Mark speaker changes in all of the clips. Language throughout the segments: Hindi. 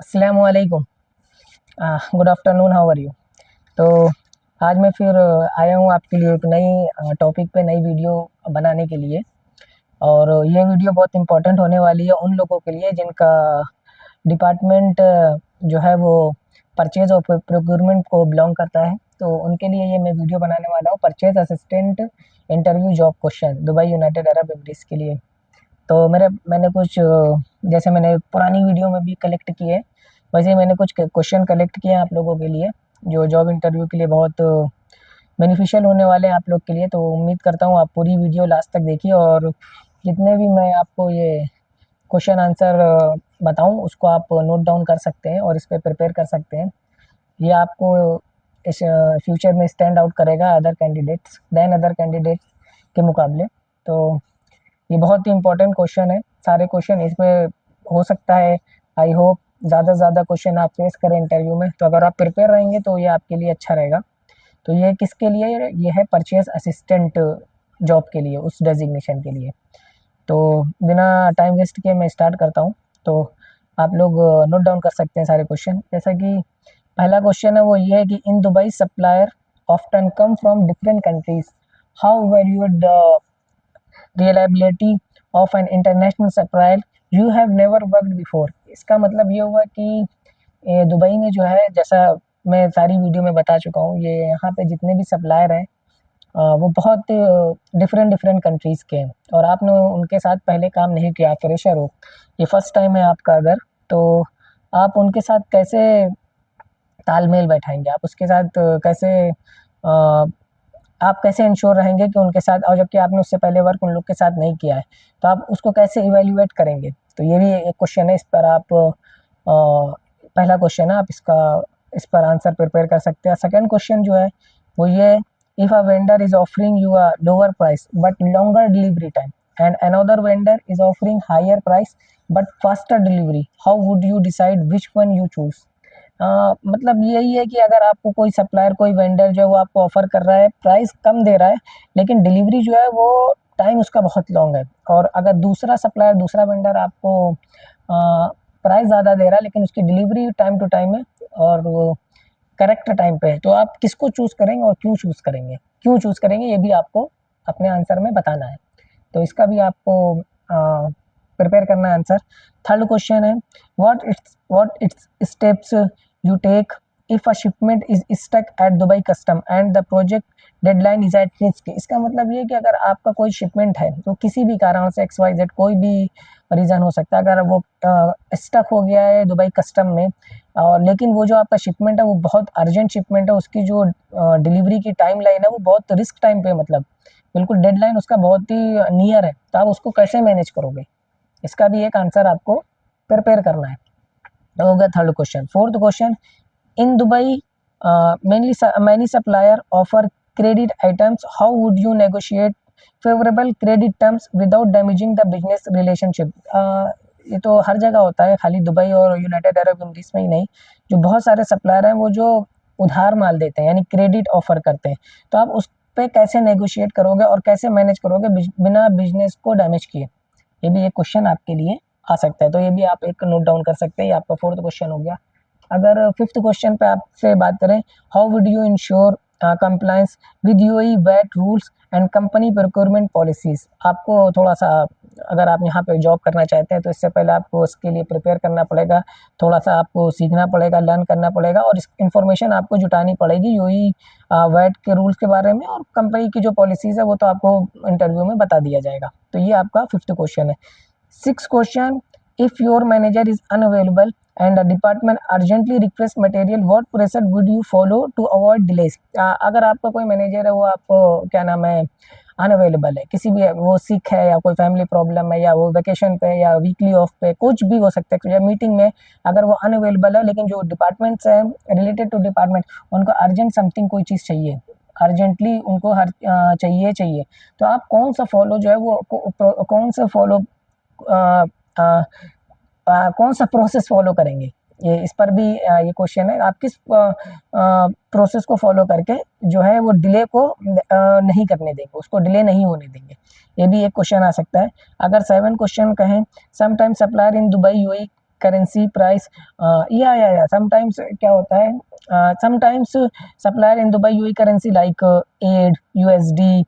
Speaker 1: अस्सलामुअलैकुम। Good afternoon, how are you? तो आज मैं फिर आया हूँ आपके लिए एक नई टॉपिक पे नई वीडियो बनाने के लिए। और ये वीडियो बहुत इम्पोर्टेंट होने वाली है उन लोगों के लिए जिनका डिपार्टमेंट जो है वो परचेज और प्रोक्योरमेंट को बिलोंग करता है। तो उनके लिए ये मैं वीडियो बनाने वाला हूँ, purchase assistant interview job question, Dubai United Arab Emirates के लिए। तो मैंने कुछ जैसे मैंने पुरानी वीडियो में भी कलेक्ट किए, वैसे ही मैंने कुछ क्वेश्चन कलेक्ट किए हैं आप लोगों के लिए, जो जॉब इंटरव्यू के लिए बहुत बेनिफिशियल होने वाले हैं आप लोग के लिए। तो उम्मीद करता हूँ आप पूरी वीडियो लास्ट तक देखिए, और जितने भी मैं आपको ये क्वेश्चन आंसर बताऊँ उसको आप नोट डाउन कर सकते हैं और इस पर प्रिपेयर कर सकते हैं। ये आपको इस फ्यूचर में स्टैंड आउट करेगा अदर कैंडिडेट्स के मुकाबले। तो ये बहुत ही इम्पोर्टेंट क्वेश्चन है, सारे क्वेश्चन इसमें हो सकता है। आई होप ज़्यादा से ज़्यादा क्वेश्चन आप फेस करें इंटरव्यू में, तो अगर आप प्रिपेयर रहेंगे तो ये आपके लिए अच्छा रहेगा। तो ये किसके लिए? ये है परचेज असिस्टेंट जॉब के लिए, उस डेजिग्नेशन के लिए। तो बिना टाइम वेस्ट किए मैं स्टार्ट करता हूँ। तो आप लोग नोट डाउन कर सकते हैं सारे क्वेश्चन। जैसा कि पहला क्वेश्चन है वो ये है कि in Dubai supplier often come from different countries, how valued the reliability of an international supplier you have never worked before. इसका मतलब ये हुआ कि दुबई में जो है, जैसा मैं सारी वीडियो में बता चुका हूँ, ये यहाँ पे जितने भी सप्लायर हैं वो बहुत डिफरेंट डिफरेंट कंट्रीज़ के हैं, और आपने उनके साथ पहले काम नहीं किया, आप फ्रेशर हो, ये फर्स्ट टाइम है आपका अगर, तो आप उनके साथ कैसे तालमेल बैठाएंगे, आप उसके साथ कैसे आप कैसे इंश्योर रहेंगे कि उनके साथ, और जबकि आपने उससे पहले वर्क उन लोग के साथ नहीं किया है, तो आप उसको कैसे इवेल्युएट करेंगे? तो ये भी एक क्वेश्चन है, इस पर आप पहला क्वेश्चन है, आप इस पर आंसर प्रिपेयर कर सकते हैं। सेकंड क्वेश्चन जो है वो ये, if a vendor is offering you a lower price but longer delivery time and another vendor is offering higher price but faster delivery, how would you decide which one you choose? मतलब यही है कि अगर आपको कोई सप्लायर, कोई वेंडर जो है वो आपको ऑफ़र कर रहा है, प्राइस कम दे रहा है, लेकिन डिलीवरी जो है वो टाइम उसका बहुत लॉन्ग है, और अगर दूसरा सप्लायर, दूसरा वेंडर आपको प्राइस ज़्यादा दे रहा है लेकिन उसकी डिलीवरी टाइम टू टाइम है और वो करेक्ट टाइम पे है, तो आप किसको चूज़ करेंगे और क्यों चूज़ करेंगे? क्यों चूज़ करेंगे ये भी आपको अपने आंसर में बताना है। तो इसका भी आपको प्रिपेयर करना है आंसर। थर्ड क्वेश्चन है, what it's steps you take if a shipment is stuck at Dubai custom and the project deadline is at risk। इसका मतलब ये है कि अगर आपका कोई शिपमेंट है तो किसी भी कारण से XYZ कोई भी रीज़न हो सकता है, अगर वो स्टक हो गया है दुबई कस्टम में, और लेकिन वो जो आपका शिपमेंट है वो बहुत अर्जेंट शिपमेंट है, उसकी जो डिलीवरी की टाइम लाइन है वो बहुत रिस्क टाइम पे, मतलब बिल्कुल डेडलाइन उसका बहुत ही नियर है, तो आप उसको कैसे मैनेज करोगे? इसका भी एक आंसर आपको प्रिपेयर करना है। तो हो गया third question. Fourth question, in Dubai many supplier offer credit items, how would you negotiate favorable credit terms without damaging the business relationship? ये तो हर जगह होता है, खाली दुबई और यूनाइटेड अरब एमिरेट्स में ही नहीं, जो बहुत सारे सप्लायर हैं वो जो उधार माल देते हैं यानी क्रेडिट ऑफर करते हैं, तो आप उस पे कैसे नेगोशिएट करोगे और कैसे मैनेज करोगे बिना बिजनेस को डैमेज किए? ये भी एक क्वेश्चन आपके लिए आ सकता है, तो ये भी आप एक नोट डाउन कर सकते हैं। ये आपका फोर्थ क्वेश्चन हो गया। अगर फिफ्थ क्वेश्चन पे आपसे बात करें, how would you ensure compliance with UAE VAT rules and company procurement policies? आपको थोड़ा सा, अगर आप यहाँ पे जॉब करना चाहते हैं तो इससे पहले आपको इसके लिए प्रिपेयर करना पड़ेगा, थोड़ा सा आपको सीखना पड़ेगा, लर्न करना पड़ेगा, और इस इन्फॉर्मेशन आपको जुटानी पड़ेगी यूएई वैट के रूल्स के बारे में, और कंपनी की जो पॉलिसीज़ है वो तो आपको इंटरव्यू में बता दिया जाएगा। तो ये आपका फिफ्थ क्वेश्चन है। Six question, if your manager is unavailable and the department urgently request material, what process would you follow to avoid delays? अगर आपका कोई मैनेजर है वो आपको क्या नाम है अनअवेलेबल है, किसी भी, वो सिक है या कोई फैमिली प्रॉब्लम है या वो वेकेशन पे या वीकली ऑफ पे, कुछ भी हो सकता है, या मीटिंग में अगर वो अनअवेलेबल है, लेकिन जो डिपार्टमेंट्स है रिलेटेड टू डिपार्टमेंट उनको अर्जेंट समथिंग कोई चीज़ चाहिए, अर्जेंटली उनको हर चाहिए, तो आप कौन सा फॉलो जो है वो कौन सा फॉलो कौन सा प्रोसेस फॉलो करेंगे? ये इस पर भी ये क्वेश्चन है, आप किस प्रोसेस को फॉलो करके जो है वो डिले को नहीं करने देंगे, उसको डिले नहीं होने देंगे? ये भी एक क्वेश्चन आ सकता है। अगर सेवन क्वेश्चन कहें, sometime supplier in Dubai UAE currency price, या समटाइम्स क्या होता है, sometimes supplier in Dubai UAE currency like AED, USD,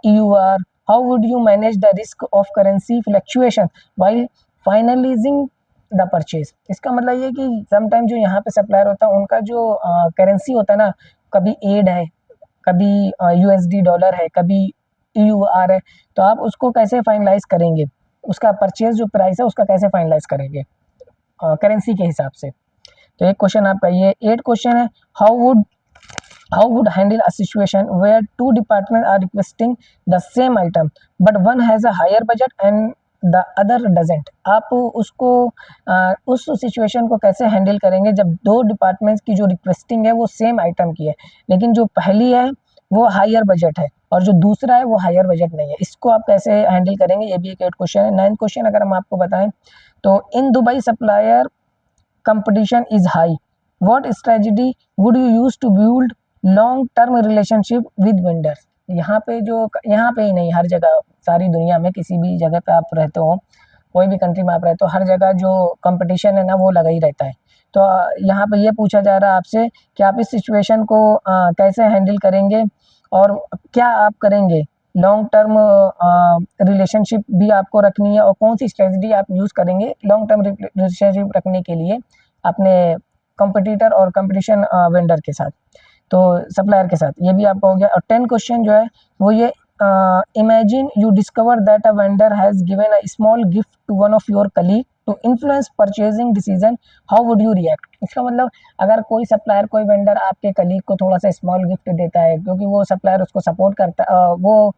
Speaker 1: EUR. How would you manage the risk of currency fluctuation while finalizing the purchase? इसका मतलब ये कि समटाइम जो यहाँ पे सप्लायर होता है उनका जो करेंसी होता है ना, कभी एड है, कभी यूएसडी डॉलर है, कभी EUR है, तो आप उसको कैसे फाइनलाइज करेंगे, उसका परचेज जो प्राइस है उसका कैसे फाइनलाइज करेंगे करेंसी के हिसाब से? तो एक क्वेश्चन आपका ये। 8 क्वेश्चन है, how would handle a situation where two departments are requesting the same item but one has a higher budget and the other doesn't? आप उसको उस सिचुएशन को कैसे हैंडल करेंगे जब दो डिपार्टमेंट्स की जो रिक्वेस्टिंग है वो सेम आइटम की है, लेकिन जो पहली है वो हायर बजट है और जो दूसरा है वो हायर बजट नहीं है, इसको आप कैसे हैंडल करेंगे? ये भी एक 8 क्वेश्चन है। 9 क्वेश्चन अगर हम आपको बताएं तो in Dubai supplier competition is high, what strategy would you use to build long term relationship with vendors? यहाँ पे ही नहीं, हर जगह, सारी दुनिया में किसी भी जगह पे आप रहते हो, कोई भी कंट्री में आप रहते हो, हर जगह जो कंपटीशन है ना वो लगा ही रहता है। तो यहाँ पे ये पूछा जा रहा है आपसे कि आप इस सिचुएशन को कैसे हैंडल करेंगे और क्या आप करेंगे, लॉन्ग टर्म रिलेशनशिप भी आपको रखनी है और कौन सी स्ट्रेटजी आप यूज़ करेंगे लॉन्ग टर्म रिलेशनशिप रखने के लिए अपने कंपटीटर और कंपटीशन वेंडर के साथ, तो सप्लायर के साथ। ये भी आपका हो गया। और 10 क्वेश्चन जो है वो ये, imagine you discover that a vendor has given a small gift to one of your colleague to influence purchasing decision, how would you react? इसका मतलब अगर कोई सप्लायर, कोई वेंडर आपके कलीग को थोड़ा सा स्मॉल गिफ्ट देता है क्योंकि वो सप्लायर उसको सपोर्ट करता है, वो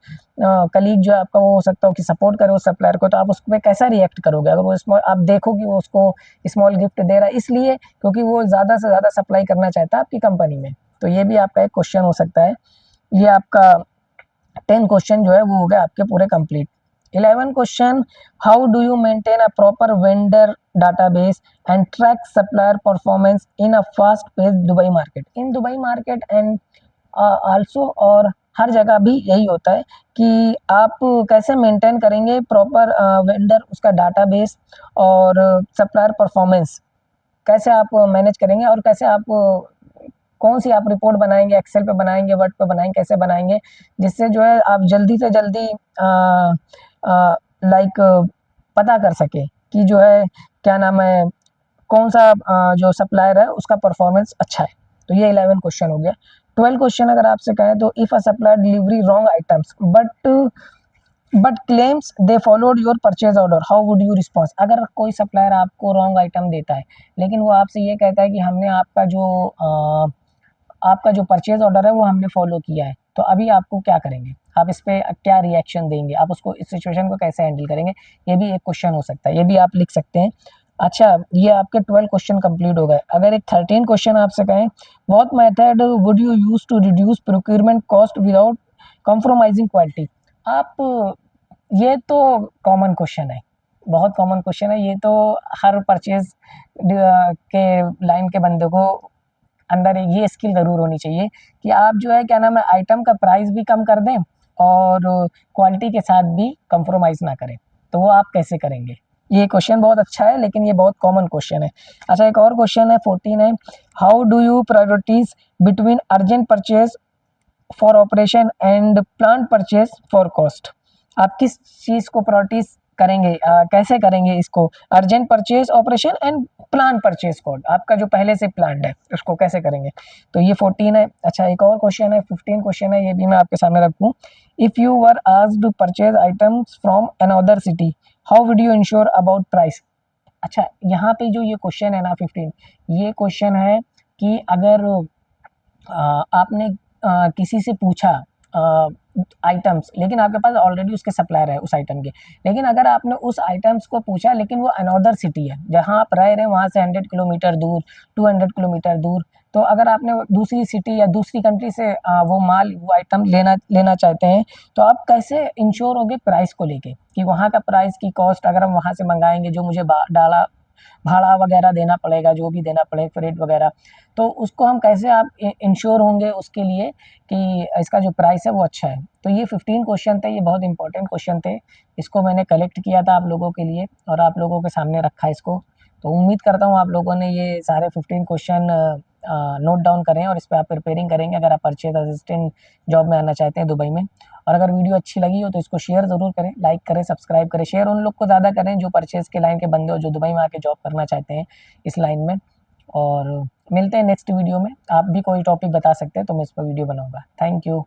Speaker 1: कलीग जो है आपका वो हो सकता हो कि सपोर्ट करे उस सप्लायर को, तो आप उस पर कैसा रिएक्ट करोगे? अगर वो स्मॉल, आप देखो कि वो उसको स्मॉल गिफ्ट दे रहा है इसलिए क्योंकि वो ज़्यादा से ज़्यादा सप्लाई करना चाहता है आपकी कंपनी में, तो ये भी आपका एक क्वेश्चन हो सकता है। ये आपका 10 क्वेश्चन जो है वो हो गया आपके पूरे complete. 11 question, how do you maintain a proper vendor database and track supplier performance in a fast paced Dubai market? In Dubai market and also, और हर जगह भी यही होता है कि आप कैसे मेंटेन करेंगे प्रॉपर वेंडर उसका डाटाबेस और सप्लायर परफॉर्मेंस कैसे आप मैनेज करेंगे और कैसे आप कौन सी आप रिपोर्ट बनाएंगे, एक्सेल पे बनाएंगे, वर्ड पे बनाएंगे, कैसे बनाएंगे जिससे जो है आप जल्दी से जल्दी लाइक पता कर सके कि जो है क्या नाम है, कौन सा जो सप्लायर है उसका परफॉर्मेंस अच्छा है। तो ये 11 क्वेश्चन हो गया। 12 क्वेश्चन अगर आपसे कहें तो if a supplier delivery wrong items but claims they followed your purchase order, how would you response? अगर कोई सप्लायर आपको रॉन्ग आइटम देता है लेकिन वो आपसे ये कहता है कि हमने आपका जो परचेज ऑर्डर है वो हमने फॉलो किया है, तो अभी आपको क्या करेंगे? आप इस पे क्या रिएक्शन देंगे? आप उसको, इस सिचुएशन को कैसे हैंडल करेंगे? ये भी एक क्वेश्चन हो सकता है, ये भी आप लिख सकते हैं। अच्छा, ये आपके 12 क्वेश्चन कंप्लीट हो गए। अगर एक 13 क्वेश्चन आपसे कहें, what method would you use to reduce procurement cost without compromising quality? आप, ये तो कॉमन क्वेश्चन है, बहुत कॉमन क्वेश्चन है, ये तो हर परचेज के लाइन के बंदे को अंदर ये स्किल ज़रूर होनी चाहिए कि आप जो है क्या नाम है, आइटम का प्राइस भी कम कर दें और क्वालिटी के साथ भी कंप्रोमाइज़ ना करें, तो वो आप कैसे करेंगे? ये क्वेश्चन बहुत अच्छा है लेकिन ये बहुत कॉमन क्वेश्चन है। अच्छा, एक और क्वेश्चन है 14 है, how do you priorities between urgent purchase for operation and plan purchase for cost? आप किस चीज़ को प्रायोरिटीज करेंगे, कैसे करेंगे इसको, urgent purchase operation and plan purchase code, आपका जो पहले से प्लान है उसको कैसे करेंगे? तो ये 14 है। अच्छा, एक और क्वेश्चन है 15 क्वेश्चन है, ये भी मैं आपके सामने रखूँ। If you were asked to purchase items from another city, how would you ensure about price? अच्छा, यहाँ पे जो ये क्वेश्चन है ना 15, ये क्वेश्चन है कि अगर आपने किसी से पूछा आइटम्स, लेकिन आपके पास ऑलरेडी उसके सप्लायर है उस आइटम के, लेकिन अगर आपने उस आइटम्स को पूछा लेकिन वो अनदर सिटी है, जहाँ आप रह रहे हैं वहाँ से 100 किलोमीटर दूर, 200 किलोमीटर दूर, तो अगर आपने दूसरी सिटी या दूसरी कंट्री से वो माल, वो आइटम लेना चाहते हैं, तो आप कैसे इंश्योर होगे प्राइस को लेके कि वहाँ का प्राइस की कॉस्ट अगर हम वहाँ से मंगाएंगे, जो मुझे डाला भाड़ा वगैरह देना पड़ेगा, जो भी देना पड़ेगा, फ्रेट वगैरह, तो उसको हम कैसे आप इंश्योर होंगे उसके लिए कि इसका जो प्राइस है वो अच्छा है? तो ये 15 क्वेश्चन थे, ये बहुत इंपॉर्टेंट क्वेश्चन थे, इसको मैंने कलेक्ट किया था आप लोगों के लिए और आप लोगों के सामने रखा इसको। तो उम्मीद करता हूँ आप लोगों ने ये सारे 15 क्वेश्चन नोट डाउन करें और इस पे आप प्रिपेयरिंग करेंगे अगर आप परचेज असिस्टेंट जॉब में आना चाहते हैं दुबई में। और अगर वीडियो अच्छी लगी हो तो इसको शेयर ज़रूर करें, लाइक करें, सब्सक्राइब करें। शेयर उन लोग को ज़्यादा करें जो परचेज के लाइन के बंदे हो, जो दुबई में आके जॉब करना चाहते हैं इस लाइन में। और मिलते हैं नेक्स्ट वीडियो में। आप भी कोई टॉपिक बता सकते हैं तो मैं इस पर वीडियो बनाऊँगा। Thank you.